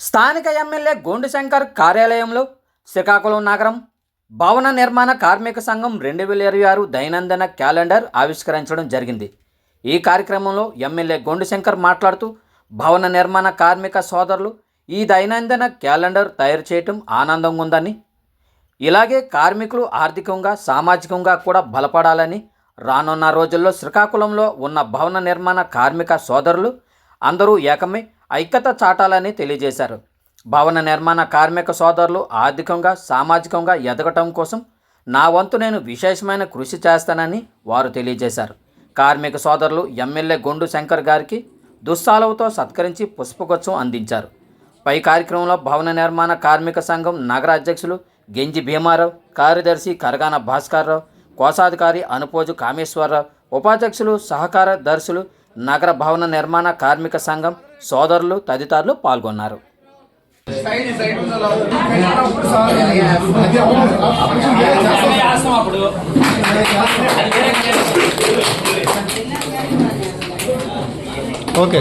స్థానిక ఎమ్మెల్యే గోండు శంకర్ కార్యాలయంలో శ్రీకాకుళం నగరం భవన నిర్మాణ కార్మిక సంఘం 2026 దైనందిన క్యాలెండర్ ఆవిష్కరించడం జరిగింది. ఈ కార్యక్రమంలో ఎమ్మెల్యే గోండు శంకర్ మాట్లాడుతూ భవన నిర్మాణ కార్మిక సోదరులు ఈ దైనందిన క్యాలెండర్ తయారు చేయటం ఆనందంగా ఉందని, ఇలాగే కార్మికులు ఆర్థికంగా సామాజికంగా కూడా బలపడాలని, రానున్న రోజుల్లో శ్రీకాకుళంలో ఉన్న భవన నిర్మాణ కార్మిక సోదరులు అందరూ ఏకమై ఐక్యత చాటాలని తెలియజేశారు. భవన నిర్మాణ కార్మిక సోదరులు ఆర్థికంగా సామాజికంగా ఎదగటం కోసం నా వంతు నేను విశేషమైన కృషి చేస్తానని వారు తెలియజేశారు. కార్మిక సోదరులు ఎమ్మెల్యే గోండు శంకర్ గారికి దుస్సాలవుతో సత్కరించి పుష్పగుచ్చం అందించారు. పై కార్యక్రమంలో భవన నిర్మాణ కార్మిక సంఘం నగర అధ్యక్షులు గెంజి భీమారావు, కార్యదర్శి కరగాన భాస్కర్రావు, కోశాధికారి అనుపోజు కామేశ్వరరావు, ఉపాధ్యక్షులు సహకార దర్శులు నగర భవన నిర్మాణ కార్మిక సంఘం సోదరులు తదితరులు పాల్గొన్నారు. ఓకే.